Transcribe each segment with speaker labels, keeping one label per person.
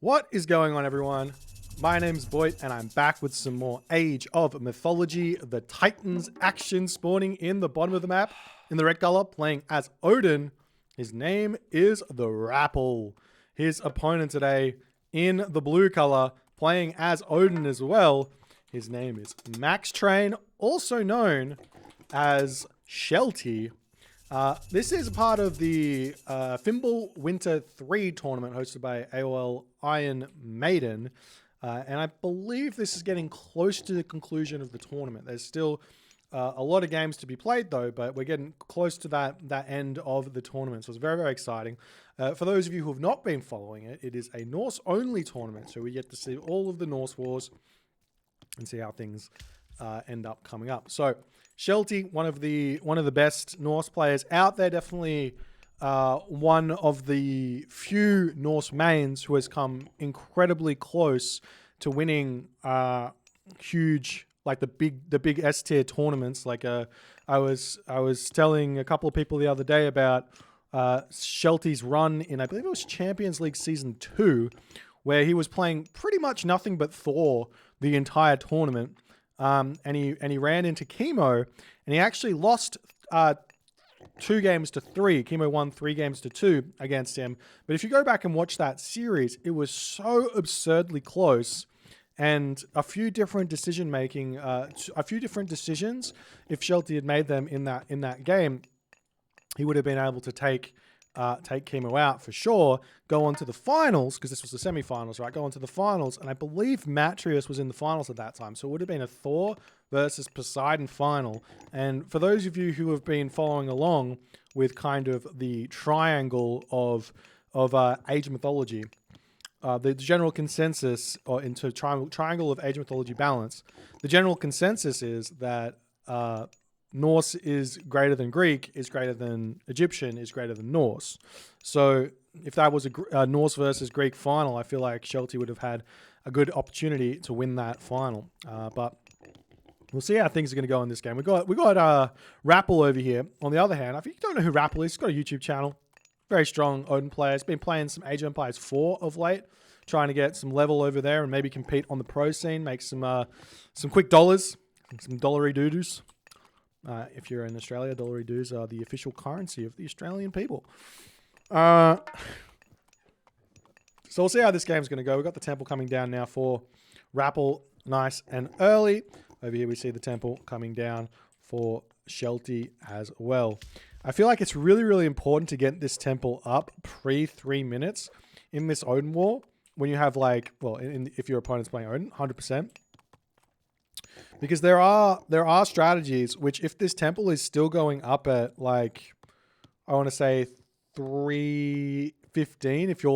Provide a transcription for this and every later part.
Speaker 1: What is going on, everyone? My name's Boit, and I'm back with some more Age of Mythology. The Titans action spawning in the bottom of the map in the red color, playing as Odin. His name is the Rapl. His opponent today in the blue color, playing as Odin as well. His name is Max Train, also known as Shelty. This is part of the Fimble Winter 3 tournament hosted by AOL Iron Maiden. And I believe this is getting close to the conclusion of the tournament. There's still a lot of games to be played, though, but we're getting close to that end of the tournament. So it's very, very exciting. For those of you who have not been following it, it is a Norse-only tournament. So we get to see all of the Norse wars and see how things end up coming up. So Shelty, one of the best Norse players out there, definitely one of the few Norse mains who has come incredibly close to winning huge, like the big S tier tournaments. Like I was telling a couple of people the other day about Shelty's run in, I believe it was Champions League Season 2, where he was playing pretty much nothing but Thor the entire tournament. And he ran into Chemo, and he actually lost 2 games to 3. Chemo won 3 games to 2 against him. But if you go back and watch that series, it was so absurdly close, and a few different decision making, a few different decisions. If Shelty had made them in that game, he would have been able to take Chemo out for sure, go on to the finals, because this was the semi-finals, right? Go on to the finals, and I believe Matrius was in the finals at that time, so it would have been a Thor versus Poseidon final. And for those of you who have been following along with kind of the triangle of Age Mythology, the general consensus, or into triangle of Age Mythology balance, the general consensus is that Norse is greater than Greek, is greater than Egyptian, is greater than Norse. So if that was a Norse versus Greek final, I feel like Shelty would have had a good opportunity to win that final. But we'll see how things are going to go in this game. We got Rapl over here. On the other hand, if you don't know who Rapl is, he's got a YouTube channel. Very strong Odin player. He's been playing some Age of Empires 4 of late, trying to get some level over there and maybe compete on the pro scene, make some quick dollars, some dollary doo-doos. If you're in Australia, dollary dues are the official currency of the Australian people. So we'll see how this game's going to go. We've got the temple coming down now for Rapl, nice and early. Over here we see the temple coming down for Shelty as well. I feel like it's really, really important to get this temple up pre 3 minutes in this Odin war. When you have like, well, if your opponent's playing Odin, 100%. Because there are strategies which, if this temple is still going up at, like, I want to say 3:15, if you're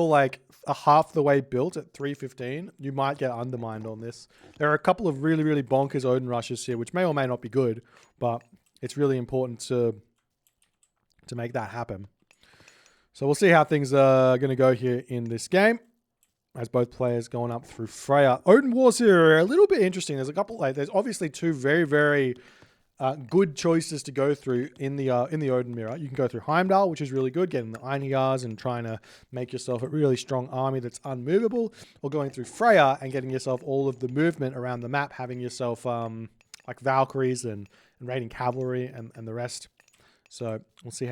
Speaker 1: like a half the way built at 3:15, you might get undermined on this. There are a couple of really, really bonkers Odin rushes here, which may or may not be good, but it's really important to make that happen. So we'll see how things are going to go here in this game, as both players going up through Freya. Odin wars here are a little bit interesting. There's a couple, there's obviously 2 very, very good choices to go through in the Odin mirror. You can go through Heimdall, which is really good, getting the Einhyars and trying to make yourself a really strong army that's unmovable, or going through Freya and getting yourself all of the movement around the map, having yourself like Valkyries and raiding cavalry and the rest. So we'll see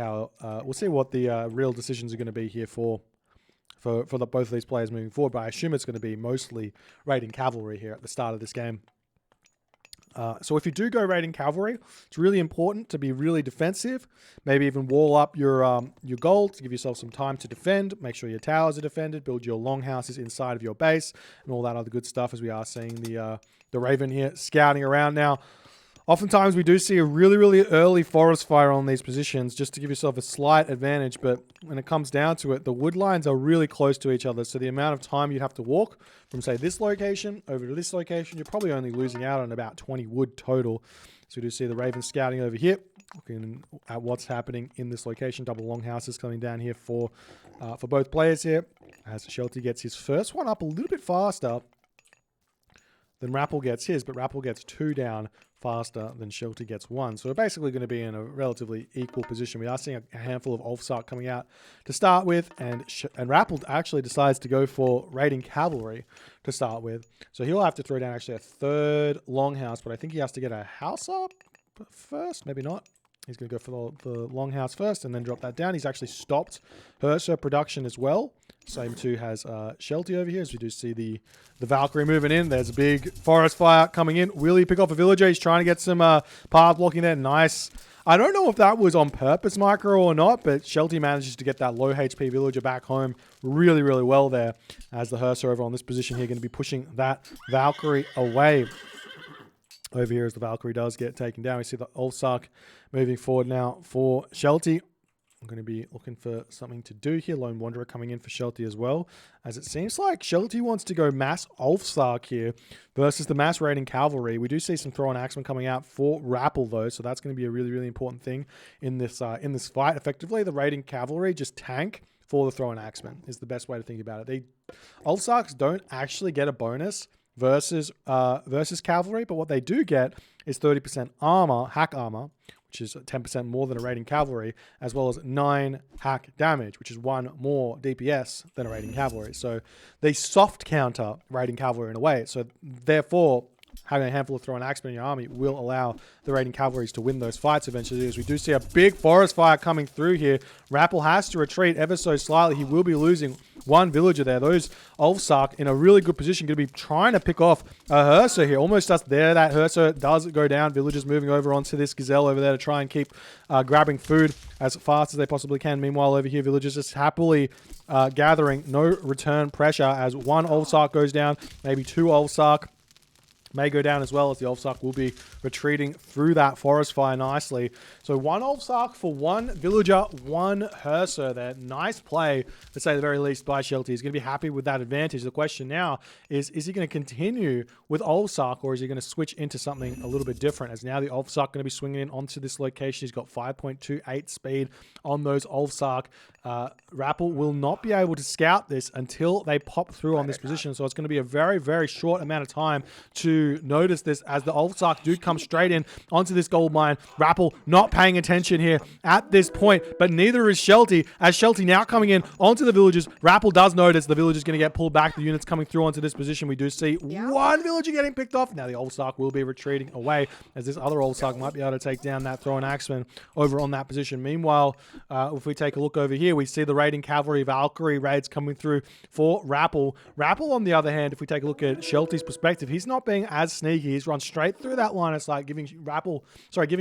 Speaker 1: what the real decisions are going to be here for both of these players moving forward, but I assume it's going to be mostly raiding cavalry here at the start of this game. So if you do go raiding cavalry, it's really important to be really defensive. Maybe even wall up your gold to give yourself some time to defend. Make sure your towers are defended. Build your longhouses inside of your base and all that other good stuff, as we are seeing the Raven here scouting around now. Oftentimes we do see a really, really early forest fire on these positions just to give yourself a slight advantage, but when it comes down to it, the wood lines are really close to each other, so the amount of time you'd have to walk from, say, this location over to this location, you're probably only losing out on about 20 wood total. So we do see the Raven scouting over here, looking at what's happening in this location. Double longhouses coming down here for both players here, as Shelty gets his first one up a little bit faster than Rapl gets his, but Rapl gets 2 down faster than Shelty gets 1. So we're basically going to be in a relatively equal position. We are seeing a handful of Ulfsark coming out to start with, and Rapl actually decides to go for raiding cavalry to start with. So he'll have to throw down actually a third longhouse, but I think he has to get a house up first. Maybe not. He's going to go for the longhouse first and then drop that down. He's actually stopped Herser production as well. Same too has Shelty over here, as we do see the Valkyrie moving in. There's a big forest fire coming in. Will he pick off a villager? He's trying to get some path blocking there. Nice. I don't know if that was on purpose, Micro, or not, but Shelty manages to get that low HP villager back home really, really well there, as the Herser over on this position here going to be pushing that Valkyrie away. Over here as the Valkyrie does get taken down. We see the Ulfsark moving forward now for Shelty. I'm going to be looking for something to do here. Lone Wanderer coming in for Shelty as well, as it seems like Shelty wants to go mass Ulfsark here versus the mass raiding cavalry. We do see some throw-on axemen coming out for Rapl though, so that's going to be a really, really important thing in this fight. Effectively, the raiding cavalry just tank for the throw-on axemen is the best way to think about it. Ulfsarks don't actually get a bonus versus cavalry, but what they do get is 30% armor, hack armor, which is 10% more than a raiding cavalry, as well as 9 hack damage, which is 1 more DPS than a raiding cavalry. So they soft counter raiding cavalry in a way. So therefore, having a handful of throw-on axemen in your army will allow the raiding cavalries to win those fights eventually, as we do see a big forest fire coming through here. Rapl has to retreat ever so slightly. He will be losing 1 villager there. Those Ulfsark in a really good position, going to be trying to pick off a Herser here. Almost just there. That Herser does go down. Villagers moving over onto this gazelle over there to try and keep grabbing food as fast as they possibly can. Meanwhile, over here, villagers just happily gathering no return pressure as 1 Ulfsark goes down, maybe 2 Ulfsark may go down as well, as the Ulfsark will be retreating through that forest fire nicely. So 1 Ulfsark for 1 villager, 1 Herser there. Nice play, to say the very least, by Shelty. He's going to be happy with that advantage. The question now is he going to continue with Ulfsark, or is he going to switch into something a little bit different? As now the Ulfsark going to be swinging in onto this location. He's got 5.28 speed on those Ulfsark. Rapl will not be able to scout this until they pop through on this position. So it's going to be a very, very short amount of time to notice this, as the Ulfsark do come straight in onto this gold mine. Rapl not paying attention here at this point, but neither is Shelty, as Shelty now coming in onto the villagers. Rapl does notice the villagers going to get pulled back. The units coming through onto this position. We do see 1 villager getting picked off. Now the Ulfsark will be retreating away, as this other Ulfsark might be able to take down that throw-on axeman over on that position. Meanwhile, if we take a look over here, we see the raiding cavalry Valkyrie raids coming through for Rapl. Rapl, on the other hand, if we take a look at Shelty's perspective, he's not being as sneaky. He's run straight through that line of sight, giving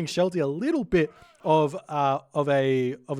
Speaker 1: Shelty a little bit of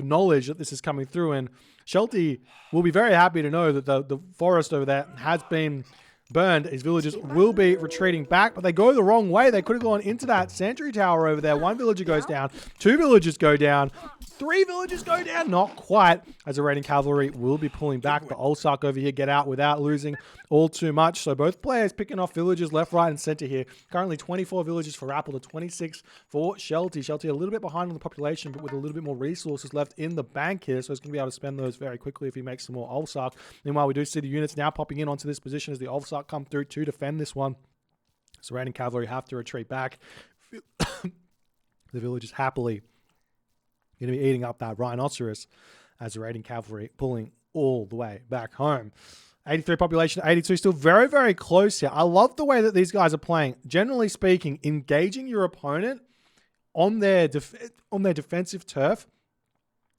Speaker 1: knowledge that this is coming through. And Shelty will be very happy to know that the forest over there has been burned. His villagers will be retreating back, but they go the wrong way. They could have gone into that sentry tower over there. 1 villager goes down, 2 villagers go down, 3 villagers go down, not quite, as the raiding cavalry will be pulling back. The Ulfsark over here get out without losing all too much. So both players picking off villagers left, right, and center here. Currently 24 villagers for Rapl to 26 for Shelty. Shelty a little bit behind on the population, but with a little bit more resources left in the bank here, so he's going to be able to spend those very quickly if he makes some more Ulfsark. Meanwhile, we do see the units now popping in onto this position as the Ulfsark come through to defend this one. So raiding cavalry have to retreat back. The villagers happily going to be eating up that rhinoceros, as the raiding cavalry pulling all the way back home. 83 population, 82, still very, very close here. I love the way that these guys are playing. Generally speaking, engaging your opponent on their defensive turf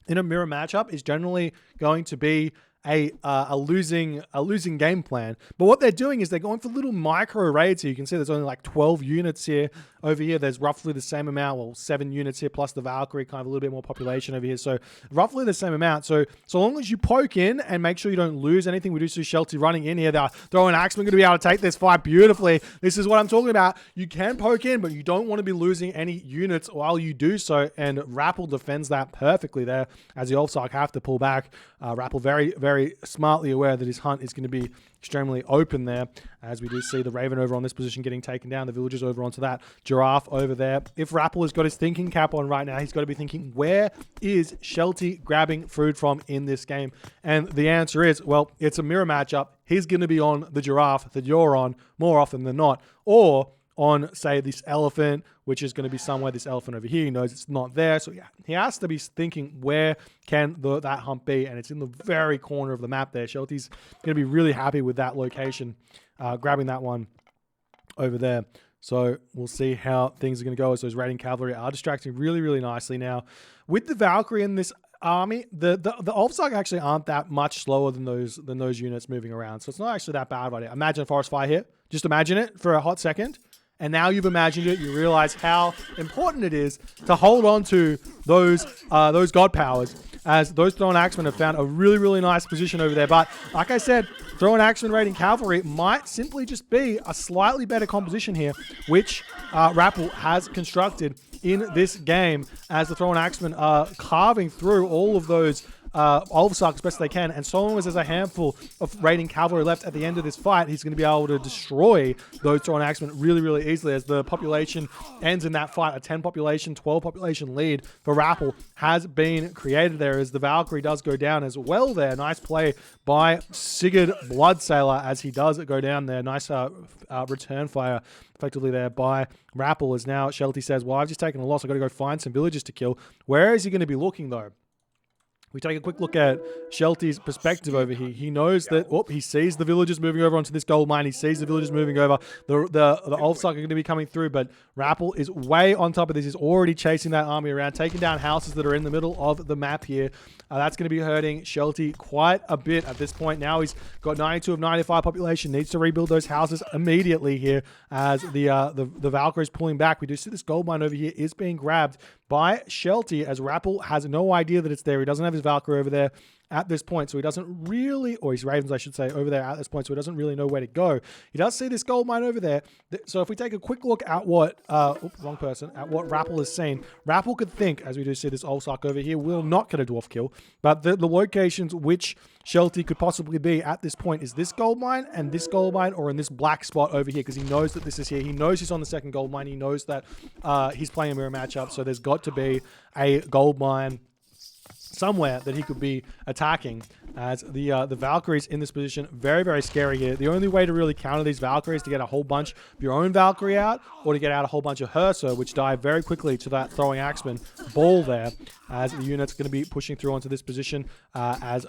Speaker 1: in a mirror matchup is generally going to be a losing game plan. But what they're doing is they're going for little micro raids here. You can see there's only like 12 units here. Over here, there's roughly the same amount. Well, 7 units here, plus the Valkyrie, kind of a little bit more population over here. So roughly the same amount. So long as you poke in and make sure you don't lose anything, we do see Shelty running in here. They're throwing axemen, going to be able to take this fight beautifully. This is what I'm talking about. You can poke in, but you don't want to be losing any units while you do so. And Rapl defends that perfectly there, as the Ulfsark have to pull back. Rapl very, very smartly aware that his hunt is going to be extremely open there, as we do see the Raven over on this position getting taken down, the villagers over onto that giraffe over there. If Rapl has got his thinking cap on right now, he's got to be thinking, where is Shelty grabbing food from in this game? And the answer is, well, it's a mirror matchup. He's going to be on the giraffe that you're on more often than not, or on, say, this elephant, which is going to be somewhere, this elephant over here. He knows it's not there. So yeah, he has to be thinking, where can that hump be? And it's in the very corner of the map there. Shelty's going to be really happy with that location, grabbing that one over there. So we'll see how things are going to go as those raiding cavalry are distracting really, really nicely now. With the Valkyrie in this army, the Ulfsark actually aren't that much slower than those units moving around. So it's not actually that bad right here. Imagine a forest fire here. Just imagine it for a hot second. And now you've imagined it, you realize how important it is to hold on to those god powers, as those Thrown Axemen have found a really, really nice position over there. But like I said, Thrown Axemen raiding cavalry might simply just be a slightly better composition here, which Rapl has constructed in this game, as the Thrown Axemen are carving through all of those Ulfsark as best they can, and so long as there's a handful of raiding cavalry left at the end of this fight, he's going to be able to destroy those Thrown Axemen really, really easily, as the population ends in that fight. A 10 population, 12 population lead for Rapl has been created there, as the Valkyrie does go down as well there. Nice play by Sigurd Bloodsailor as he does go down there. Nice return fire effectively there by Rapl, as now Shelty says, well, I've just taken a loss. I've got to go find some villagers to kill. Where is he going to be looking though? We take a quick look at Shelty's perspective over here. He knows that, he sees the villagers moving over onto this gold mine. He sees the villagers moving over. The Ulfsark are going to be coming through, but Rapl is way on top of this. He's already chasing that army around, taking down houses that are in the middle of the map here. That's going to be hurting Shelty quite a bit at this point. Now he's got 92 of 95 population. Needs to rebuild those houses immediately here, as the Valkyrie is pulling back. We do see this gold mine over here is being grabbed by Shelty, as Rapl has no idea that it's there. He doesn't have his Valkyrie over there at this point, so he doesn't really, or his Ravens, I should say, over there at this point, so he doesn't really know where to go. He does see this gold mine over there. So if we take a quick look at what, at what Rapl has seen, Rapl could think, as we do see this Ulfsark over here, will not get a dwarf kill, but the locations which Shelty could possibly be at this point is this gold mine and this gold mine, or in this black spot over here, because he knows that this is here. He knows he's on the second gold mine. He knows that he's playing a mirror matchup, so there's got to be a gold mine somewhere that he could be attacking, as the Valkyries in this position. Very, very scary here. The only way to really counter these Valkyries is to get a whole bunch of your own Valkyrie out, or to get out a whole bunch of Hersa, which die very quickly to that throwing axeman ball there, as the unit's going to be pushing through onto this position, as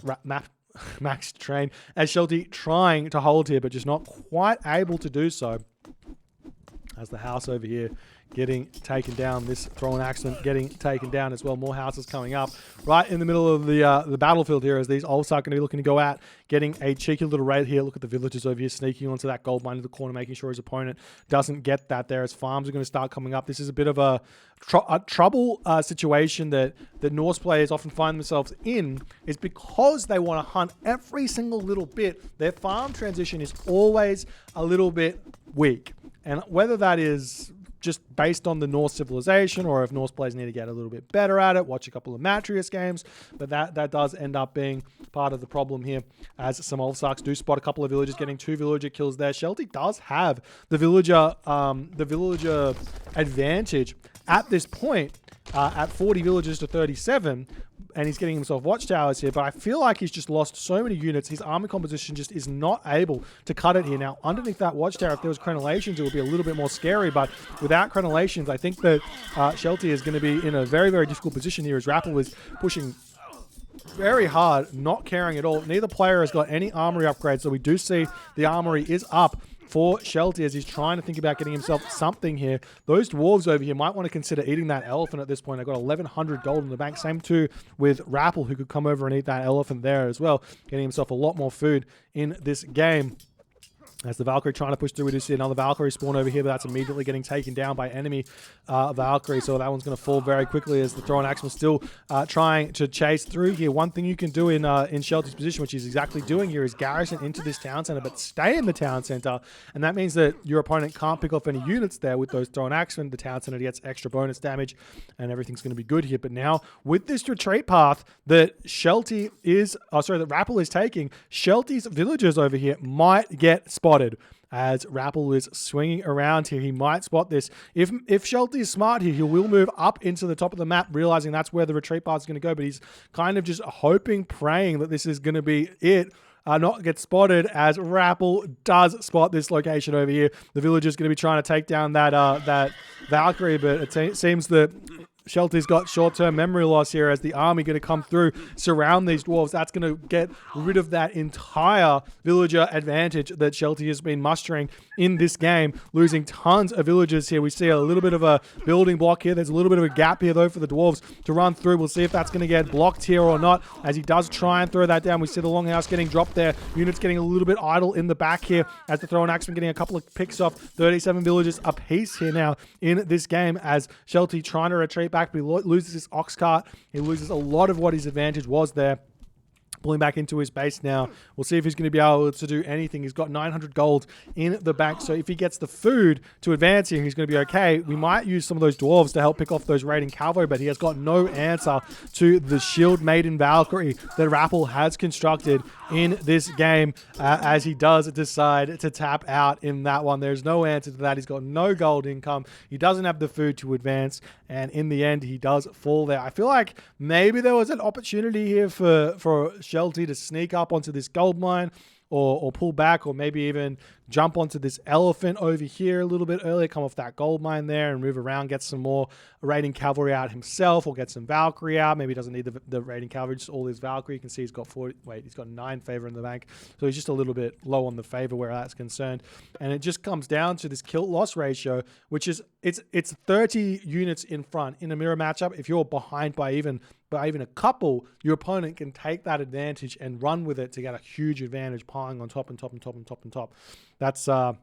Speaker 1: Max Train, as Shelty trying to hold here, but just not quite able to do so, as the house over here getting taken down. This Thrown Axeman getting taken down as well. More houses coming up right in the middle of the battlefield here, as these Ulfsark are going to be looking to go out, getting a cheeky little raid here. Look at the villagers over here sneaking onto that gold mine in the corner, making sure his opponent doesn't get that there, as farms are going to start coming up. This is a bit of a trouble situation that Norse players often find themselves in, is because they want to hunt every single little bit. Their farm transition is always a little bit weak, and whether that is just based on the Norse civilization, or if Norse players need to get a little bit better at it, watch a couple of Matrius games, but that does end up being part of the problem here, as some Ulfsarks do spot a couple of villagers, getting 2 villager kills there. Shelty does have the villager advantage at this point, at 40 villagers to 37, and he's getting himself watchtowers here, but I feel like he's just lost so many units. His army composition just is not able to cut it here. Now, underneath that watchtower, if there was crenellations, it would be a little bit more scary, but without crenellations, I think that Shelty is going to be in a very, very difficult position here, as Rapl is pushing very hard, not caring at all. Neither player has got any armory upgrades, so we do see the armory is up for Shelty, as he's trying to think about getting himself something here. Those dwarves over here might want to consider eating that elephant at this point. I've got 1,100 gold in the bank. Same too with Rapl, who could come over and eat that elephant there as well, getting himself a lot more food in this game. As the Valkyrie trying to push through, we do see another Valkyrie spawn over here, but that's immediately getting taken down by enemy Valkyrie. So that one's going to fall very quickly, as the Thrown Axeman still trying to chase through here. One thing you can do in Shelty's position, which he's exactly doing here, is garrison into this town center, but stay in the town center. And that means that your opponent can't pick off any units there with those Thrown Axemen. The town center gets extra bonus damage, and everything's going to be good here. But now, with this retreat path that Rapl is taking, Shelty's villagers over here might get spotted. As Rapl is swinging around here, he might spot this. If Shelty is smart here, he will move up into the top of the map, realizing that's where the retreat path is going to go, but he's kind of just hoping, praying that this is going to be it, not get spotted, as Rapl does spot this location over here. The villager's going to be trying to take down that Valkyrie, but it seems that Shelty's got short-term memory loss here, as the army going to come through, surround these dwarves. That's going to get rid of that entire villager advantage that Shelty has been mustering in this game, losing tons of villagers here. We see a little bit of a building block here. There's a little bit of a gap here, though, for the dwarves to run through. We'll see if that's going to get blocked here or not, as he does try and throw that down. We see the longhouse getting dropped there. Units getting a little bit idle in the back here, as the throwing axeman getting a couple of picks off. 37 villagers apiece here now in this game, as Shelty trying to retreat back, but he loses his ox cart. He loses a lot of what his advantage was there. Pulling back into his base now. We'll see if he's going to be able to do anything. He's got 900 gold in the bank, so if he gets the food to advance here, he's going to be okay. We might use some of those dwarves to help pick off those raiding cavalry, but he has got no answer to the shield maiden Valkyrie that Rapl has constructed in this game, as he does decide to tap out in that one. There's no answer to that. He's got no gold income. He doesn't have the food to advance, and in the end, he does fall there. I feel like maybe there was an opportunity here for Shelty to sneak up onto this gold mine, or pull back, or maybe even jump onto this elephant over here a little bit earlier, come off that gold mine there and move around, get some more raiding cavalry out himself, or get some Valkyrie out. Maybe he doesn't need the raiding cavalry, just all his Valkyrie. You can see he's got he's got 9 favor in the bank, so he's just a little bit low on the favor where that's concerned. And it just comes down to this kill loss ratio, which is it's 30 units in front in a mirror matchup. If you're behind by even a couple, your opponent can take that advantage and run with it to get a huge advantage, piling on top and top and top and top and top. That's something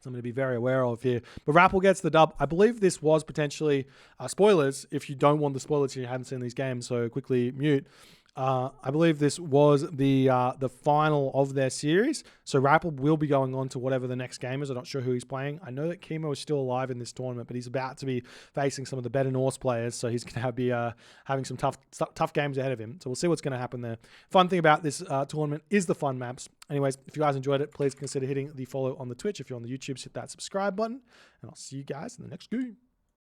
Speaker 1: to be very aware of here. But Rapl gets the dub. I believe this was potentially spoilers. If you don't want the spoilers and you haven't seen these games, so quickly mute. I believe this was the final of their series. So Rapl will be going on to whatever the next game is. I'm not sure who he's playing. I know that Chemo is still alive in this tournament, but he's about to be facing some of the better Norse players. So he's going to be having some tough games ahead of him. So we'll see what's going to happen there. Fun thing about this tournament is the fun maps. Anyways, if you guys enjoyed it, please consider hitting the follow on the Twitch. If you're on the YouTube, hit that subscribe button. And I'll see you guys in the next game.